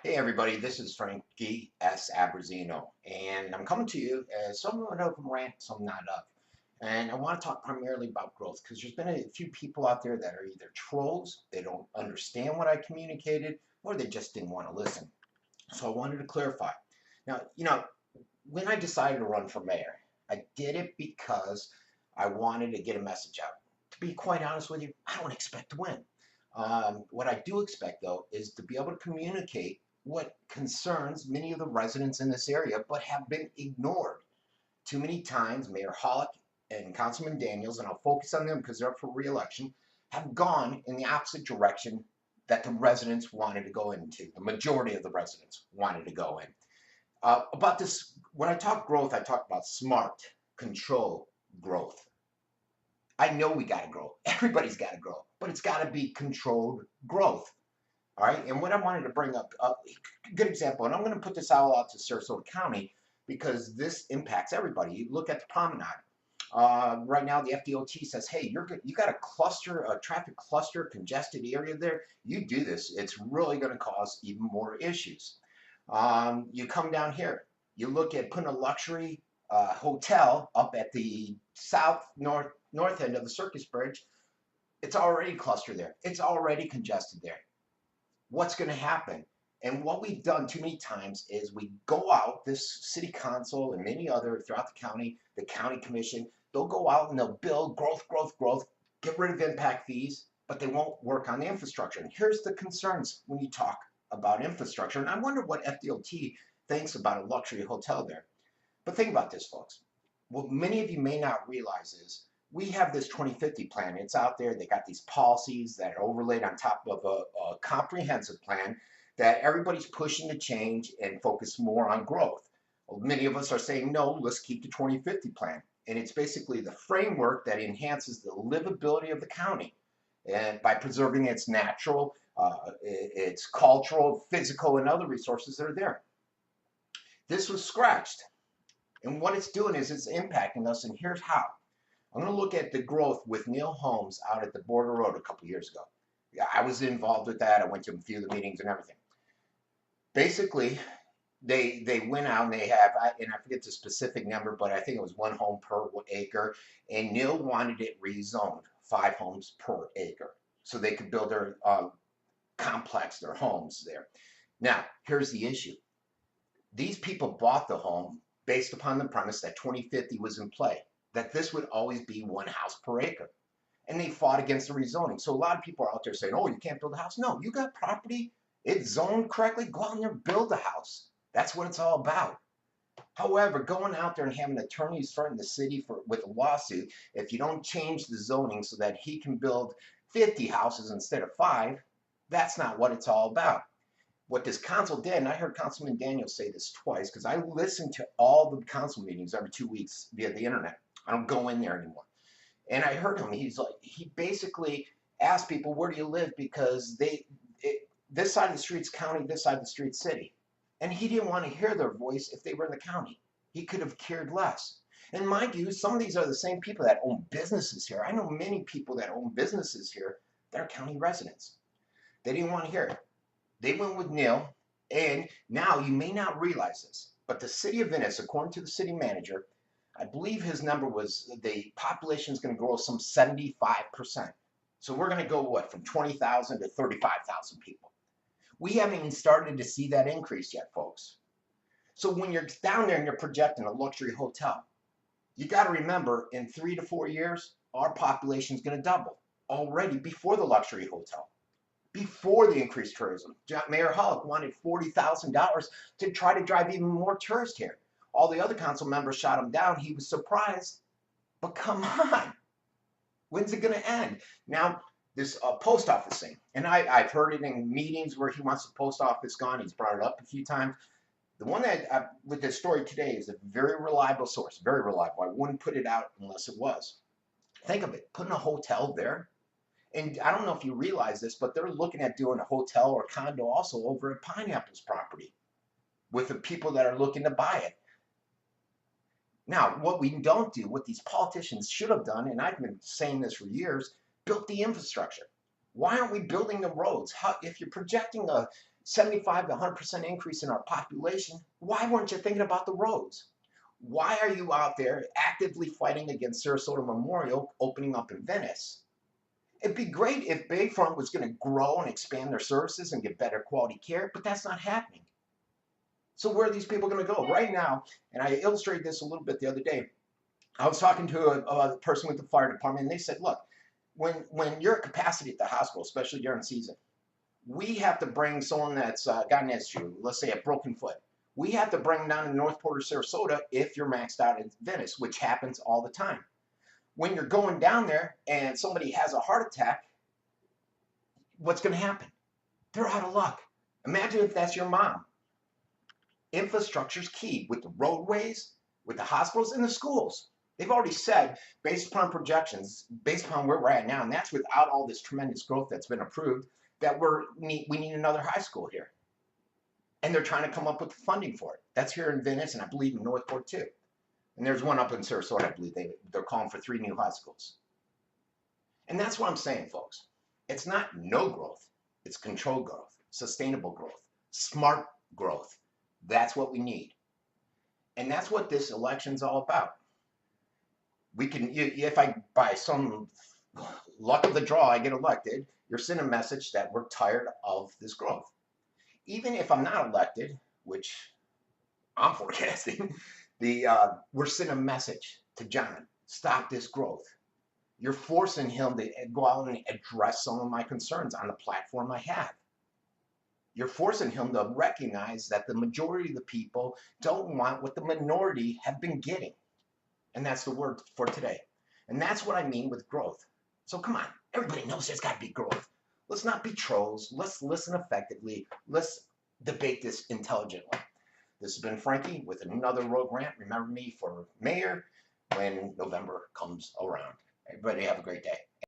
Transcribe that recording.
Hey everybody, this is Frankie Abbruzzino, and I'm coming to you as somewhat of Rant, some not of. And I want to talk primarily about growth because there's been a few people out there that are either trolls, they don't understand what I communicated, or they just didn't want to listen. So I wanted to clarify. Now, when I decided to run for mayor, I did it because I wanted to get a message out. To be quite honest with you, I don't expect to win. What I do expect, though, is to be able to communicate what concerns many of the residents in this area, but have been ignored too many times. Mayor Hollick and Councilman Daniels, and I'll focus on them because they're up for re-election, have gone in the opposite direction that the residents wanted to go into. The majority of the residents wanted to go in. About this, when I talk growth, I talk about smart, control growth. I know we got to grow. Everybody's got to grow, but it's got to be controlled growth. All right. And what I wanted to bring up, a good example, and I'm going to put this all out to Sarasota County because this impacts everybody. You look at the promenade. Right now, the FDOT says, hey, you got a traffic cluster, congested area there. You do this, it's really going to cause even more issues. You come down here, you look at putting a luxury hotel up at the north end of the Circus Bridge. It's already clustered there. It's already congested there. What's going to happen? And what we've done too many times is we go out, this city council and many other throughout the county commission, they'll go out and they'll build growth, get rid of impact fees, but they won't work on the infrastructure. And here's the concerns when you talk about infrastructure. And I wonder what FDOT thinks about a luxury hotel there. But think about this, folks. What many of you may not realize is we have this 2050 plan. It's out there. They got these policies that are overlaid on top of a comprehensive plan that everybody's pushing to change and focus more on growth. Well, many of us are saying, no, let's keep the 2050 plan. And it's basically the framework that enhances the livability of the county and by preserving its natural, its cultural, physical, and other resources that are there. This was scratched. And what it's doing is it's impacting us, and here's how. I'm going to look at the growth with Neil Holmes out at the Border Road a couple years ago. Yeah, I was involved with that. I went to a few of the meetings and everything. Basically, they went out and they have, and I forget the specific number, but I think it was 1 home per acre, and Neil wanted it rezoned, 5 homes per acre, so they could build their complex, their homes there. Now, here's the issue. These people bought the home based upon the premise that 2050 was in play, that this would always be 1 house per acre. And they fought against the rezoning. So a lot of people are out there saying, oh, you can't build a house. No, you got property, it's zoned correctly, go out there and build a house. That's what it's all about. However, going out there and having attorneys threaten the city with a lawsuit, if you don't change the zoning so that he can build 50 houses instead of 5, that's not what it's all about. What this council did, and I heard Councilman Daniels say this twice, because I listen to all the council meetings every 2 weeks via the internet. I don't go in there anymore. And I heard him, he basically asked people, where do you live? Because this side of the street's county, this side of the street's city. And he didn't want to hear their voice if they were in the county. He could have cared less. And mind you, some of these are the same people that own businesses here. I know many people that own businesses here that are county residents. They didn't want to hear it. They went with Neil, and now you may not realize this, but the city of Venice, according to the city manager, I believe his number was the population is going to grow some 75%. So we're going to go, what, from 20,000 to 35,000 people. We haven't even started to see that increase yet, folks. So when you're down there and you're projecting a luxury hotel, you got to remember in 3 to 4 years, our population is going to double already before the luxury hotel. Before the increased tourism. Mayor Hollick wanted $40,000 to try to drive even more tourists here. All the other council members shot him down. He was surprised. But come on. When's it going to end? Now, this post office thing, and I've heard it in meetings where he wants the post office gone. He's brought it up a few times. The one that, with this story today, is a very reliable source, very reliable. I wouldn't put it out unless it was. Think of it, putting a hotel there. And I don't know if you realize this, but they're looking at doing a hotel or condo also over at Pineapple's property with the people that are looking to buy it. Now, what we don't do, what these politicians should have done, and I've been saying this for years, built the infrastructure. Why aren't we building the roads? If you're projecting a 75 to 100% increase in our population, why weren't you thinking about the roads? Why are you out there actively fighting against Sarasota Memorial opening up in Venice? It'd be great if Bayfront was going to grow and expand their services and get better quality care, but that's not happening. So where are these people going to go? Right now, and I illustrated this a little bit the other day, I was talking to a person with the fire department, and they said, look, when you're at capacity at the hospital, especially during season, we have to bring someone that's got an issue, let's say a broken foot. We have to bring them down to Northport or Sarasota if you're maxed out in Venice, which happens all the time. When you're going down there and somebody has a heart attack, what's going to happen? They're out of luck. Imagine if that's your mom. Infrastructure's key with the roadways, with the hospitals, and the schools. They've already said, based upon projections, based upon where we're at now, and that's without all this tremendous growth that's been approved, that we need another high school here. And they're trying to come up with the funding for it. That's here in Venice, and I believe in Northport too. And there's one up in Sarasota, I believe they're calling for 3 new high schools. And that's what I'm saying, folks. It's not no growth. It's controlled growth, sustainable growth, smart growth. That's what we need. And that's what this election's all about. We can, if I, by some luck of the draw, I get elected, you're sending a message that we're tired of this growth. Even if I'm not elected, which I'm forecasting, we're sending a message to John, stop this growth. You're forcing him to go out and address some of my concerns on the platform I have. You're forcing him to recognize that the majority of the people don't want what the minority have been getting. And that's the word for today. And that's what I mean with growth. So come on, everybody knows there's got to be growth. Let's not be trolls. Let's listen effectively. Let's debate this intelligently. This has been Frankie with another Road Rant. Remember me for mayor when November comes around. Everybody have a great day.